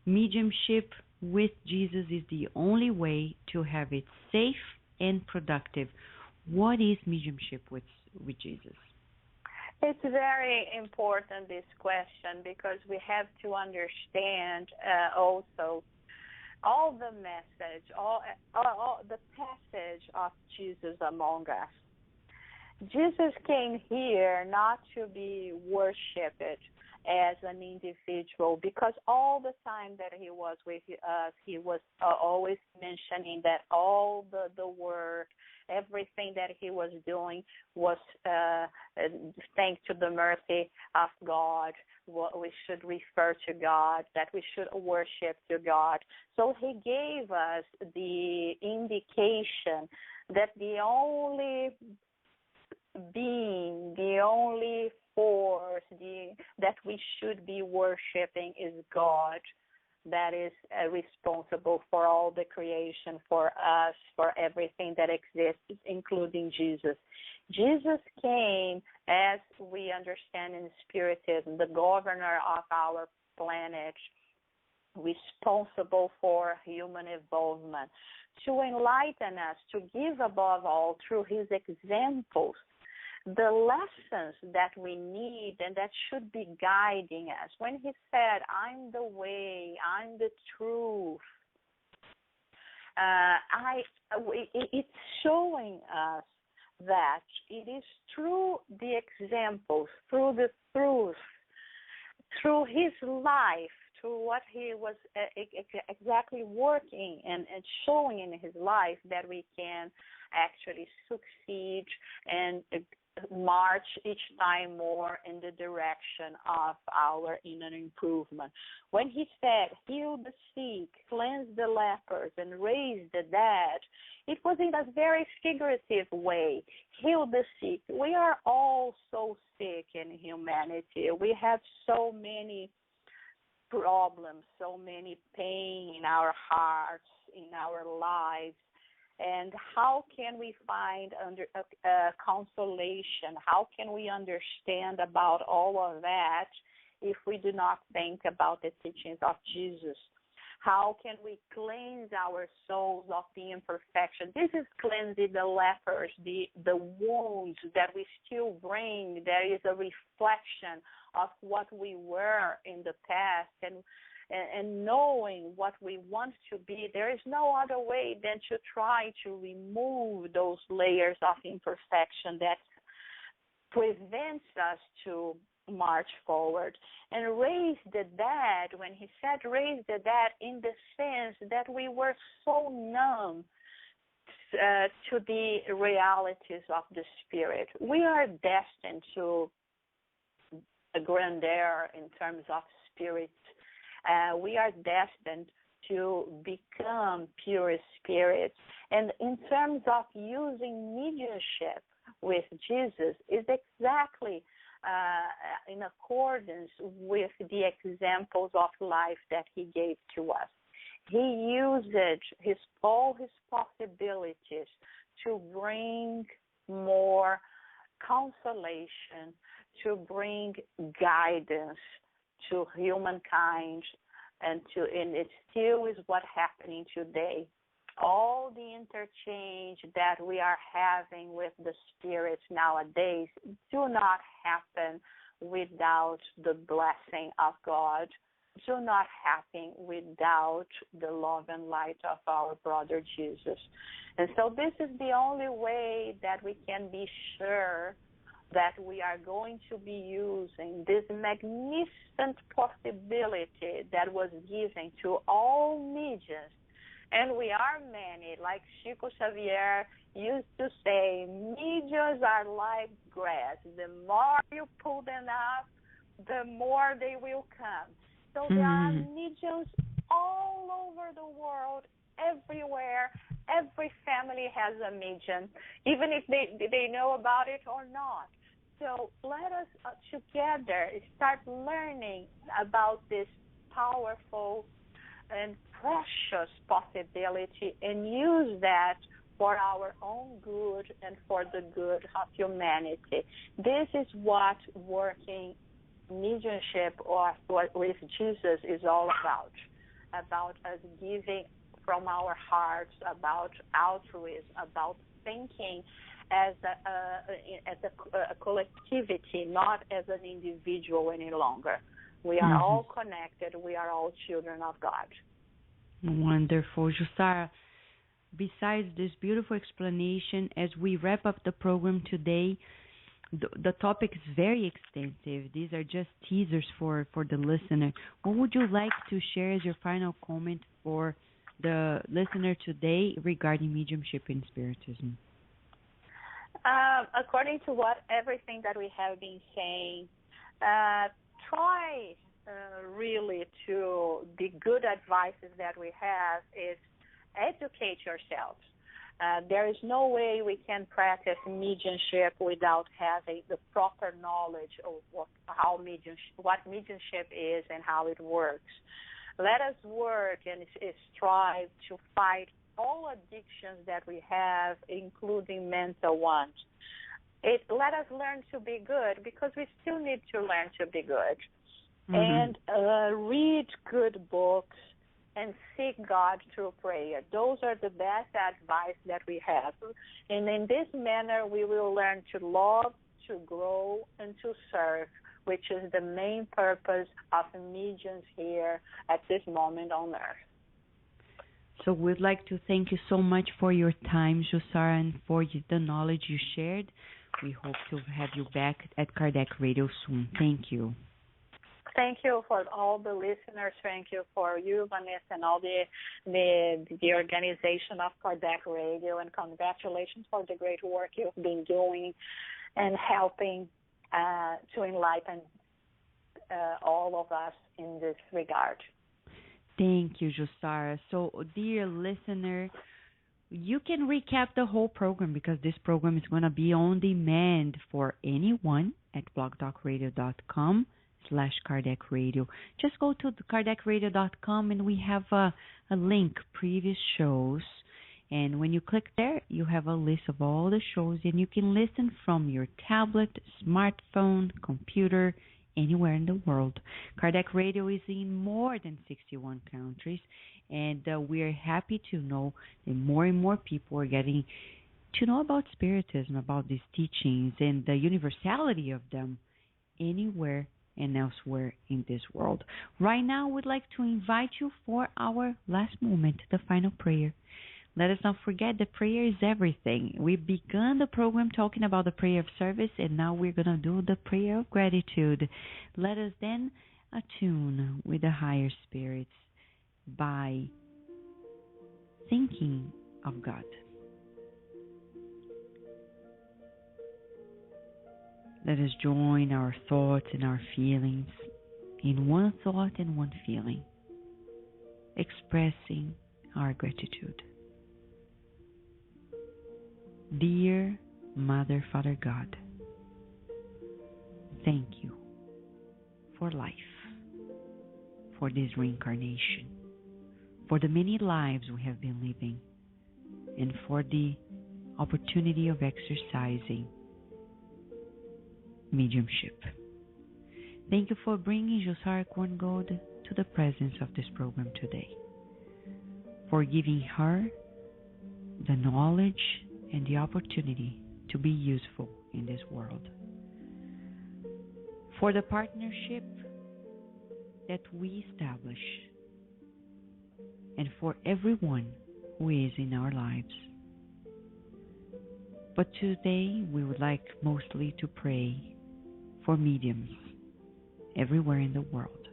mediumship with Jesus is the only way to have it safe and productive. What is mediumship with Jesus? It's very important, this question, because we have to understand also all the message, all the passage of Jesus among us. Jesus came here not to be worshipped as an individual, because all the time that he was with us, he was always mentioning that all the work, everything that he was doing was thanks to the mercy of God. We should refer to God, that we should worship to God. So he gave us the indication that the only being, the only force that we should be worshiping is God, that is responsible for all the creation, for us, for everything that exists, including Jesus. Jesus came, as we understand in Spiritism, the governor of our planet, responsible for human evolvement, to enlighten us, to give above all, through his examples, the lessons that we need and that should be guiding us. When he said, I'm the way, I'm the truth, it's showing us that it is through the examples, through the truth, through his life, through what he was exactly working and showing in his life, that we can actually succeed and march each time more in the direction of our inner improvement. When he said, heal the sick, cleanse the lepers, and raise the dead, it was in a very figurative way. Heal the sick. We are all so sick in humanity. We have so many problems, so many pain in our hearts, in our lives. And how can we find consolation? How can we understand about all of that if we do not think about the teachings of Jesus? How can we cleanse our souls of the imperfection? This is cleansing the lepers, the wounds that we still bring. There is a reflection of what we were in the past, and knowing what we want to be. There is no other way than to try to remove those layers of imperfection that prevents us to march forward. And raise the dead, when he said raise the dead, in the sense that we were so numb to the realities of the Spirit. We are destined to a grandeur in terms of spirit. We are destined to become pure spirits. And in terms of using mediumship with Jesus, is exactly in accordance with the examples of life that he gave to us. He used all his possibilities to bring more consolation, to bring guidance to humankind, and it still is what's happening today. All the interchange that we are having with the spirits nowadays do not happen without the blessing of God, do not happen without the love and light of our brother Jesus. And so this is the only way that we can be sure that we are going to be using this magnificent possibility that was given to all mediums. And we are many, like Chico Xavier used to say, mediums are like grass. The more you pull them up, the more they will come. So there are mediums all over the world, everywhere. Every family has a medium, even if they know about it or not. So let us together start learning about this powerful and precious possibility and use that for our own good and for the good of humanity. This is what working mediumship or with Jesus is all about us giving from our hearts, about altruism, about thinking as a collectivity, not as an individual any longer. We are all connected. We are all children of God. Wonderful. Jussara, besides this beautiful explanation, as we wrap up the program today, the topic is very extensive. These are just teasers for the listener. What would you like to share as your final comment for the listener today regarding mediumship and spiritism? According to everything that we have been saying, try really to, the good advices that we have is educate yourselves. There is no way we can practice mediumship without having the proper knowledge of what mediumship is and how it works. Let us work and strive to fight all addictions that we have, including mental ones. Let us learn to be good, because we still need to learn to be good. And read good books and seek God through prayer. Those are the best advice that we have. And in this manner, we will learn to love, to grow, and to serve, which is the main purpose of mediums here at this moment on earth. So we'd like to thank you so much for your time, Jussara, and for the knowledge you shared. We hope to have you back at Kardec Radio soon. Thank you. Thank you for all the listeners. Thank you for you, Vanessa, and all the organization of Kardec Radio. And congratulations for the great work you've been doing and helping to enlighten all of us in this regard. Thank you, Jussara. So, dear listener, you can recap the whole program, because this program is going to be on demand for anyone at blogtalkradio.com/Kardec Radio. Just go to KardecRadio.com and we have a link, previous shows. And when you click there, you have a list of all the shows, and you can listen from your tablet, smartphone, computer, anywhere in the world. Kardec Radio is in more than 61 countries, and we are happy to know that more and more people are getting to know about Spiritism, about these teachings, and the universality of them anywhere and elsewhere in this world. Right now, we'd like to invite you for our last moment, the final prayer. Let us not forget that prayer is everything. We've begun the program talking about the prayer of service, and now we're going to do the prayer of gratitude. Let us then attune with the higher spirits by thinking of God. Let us join our thoughts and our feelings in one thought and one feeling, expressing our gratitude. Dear Mother, Father God, thank you for life, for this reincarnation, for the many lives we have been living, and for the opportunity of exercising mediumship. Thank you for bringing Jussara Korngold to the presence of this program today, for giving her the knowledge and the opportunity to be useful in this world, for the partnership that we establish, and for everyone who is in our lives. But today we would like mostly to pray for mediums everywhere in the world.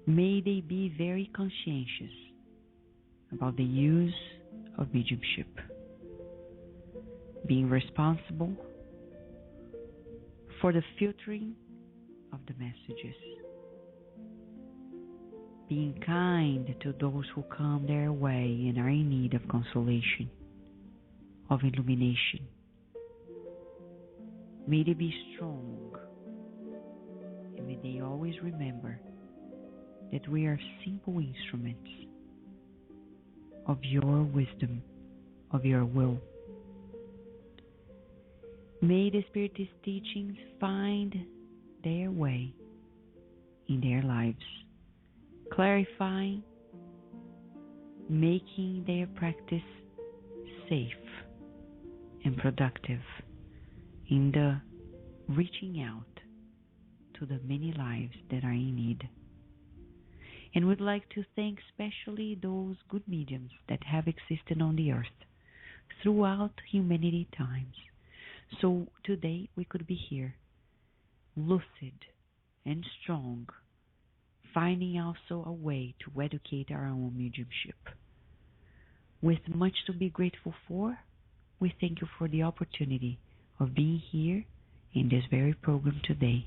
May they be very conscientious about the use of mediumship, being responsible for the filtering of the messages, being kind to those who come their way and are in need of consolation, of illumination. May they be strong, and may they always remember that we are simple instruments of your wisdom, of your will. May the Spiritist teachings find their way in their lives, clarifying, making their practice safe and productive in the reaching out to the many lives that are in need. And would like to thank especially those good mediums that have existed on the earth throughout humanity times. So today we could be here, lucid and strong, finding also a way to educate our own mediumship. With much to be grateful for, we thank you for the opportunity of being here in this very program today.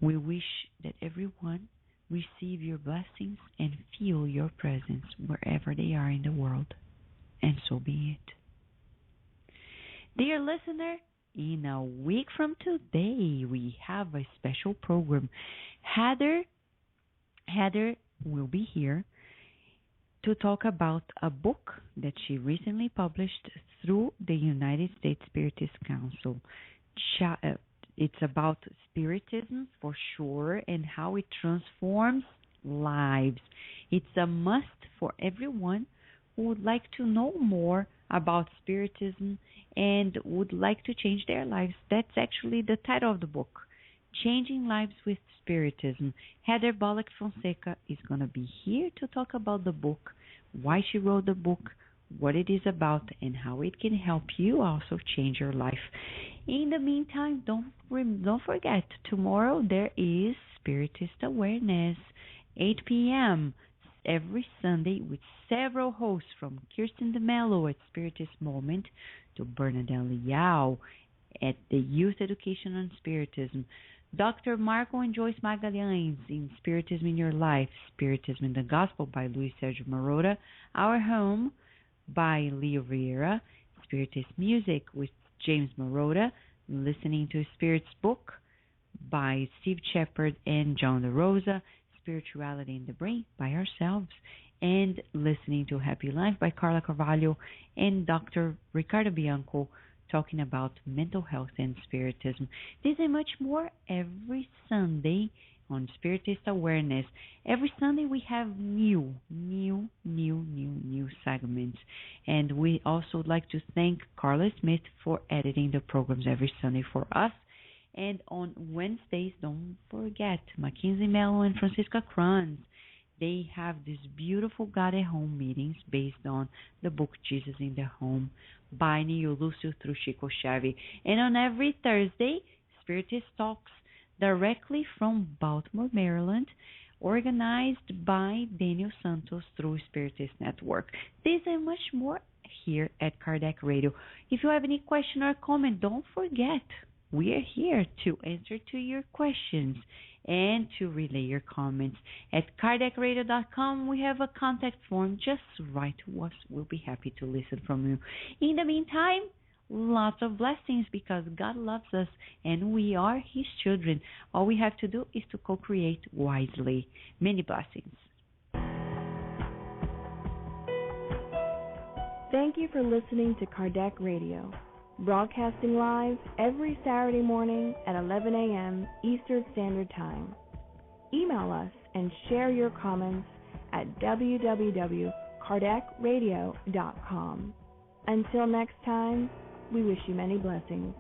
We wish that everyone receive your blessings and feel your presence wherever they are in the world, and so be it. Dear listener, in a week from today, we have a special program. Heather will be here to talk about a book that she recently published through the United States Spiritist Council. It's about Spiritism for sure and how it transforms lives. It's a must for everyone who would like to know more about Spiritism and would like to change their lives. That's actually the title of the book, Changing Lives with Spiritism. Heather Bullock Fonseca is going to be here to talk about the book, why she wrote the book, what it is about, and how it can help you also change your life. In the meantime, don't forget, tomorrow there is Spiritist Awareness, 8 p.m. every Sunday, with several hosts from Kirsten DeMello at Spiritist Moment to Bernadette Liao at the Youth Education on Spiritism, Dr. Marco and Joyce Magalhães in Spiritism in Your Life, Spiritism in the Gospel by Luis Sergio Marotta, Our Home by Leo Vieira, Spiritist Music with James Marotta, listening to Spirit's Book by Steve Shepard and John DeRosa, Spirituality in the Brain by ourselves, and listening to Happy Life by Carla Carvalho and Dr. Ricardo Bianco talking about mental health and Spiritism. This and much more every Sunday on Spiritist Awareness. Every Sunday we have new segments. And we also would like to thank Carla Smith for editing the programs every Sunday for us. And on Wednesdays, don't forget, Mackenzie Mello and Francisca Kranz. They have these beautiful God at Home meetings based on the book Jesus in the Home by Neil Lucio through Chico Xavier. And on every Thursday, Spiritist Talks directly from Baltimore, Maryland, organized by Daniel Santos through Spiritist Network. This and much more here at Kardec Radio. If you have any question or comment, don't forget, we are here to answer to your questions and to relay your comments. At KardecRadio.com, we have a contact form. Just write to us. We'll be happy to listen from you. In the meantime, lots of blessings, because God loves us and we are His children. All we have to do is to co-create wisely. Many blessings. Thank you for listening to Kardec Radio, broadcasting live every Saturday morning at 11 a.m. Eastern Standard Time. Email us and share your comments at www.kardecradio.com. Until next time, we wish you many blessings.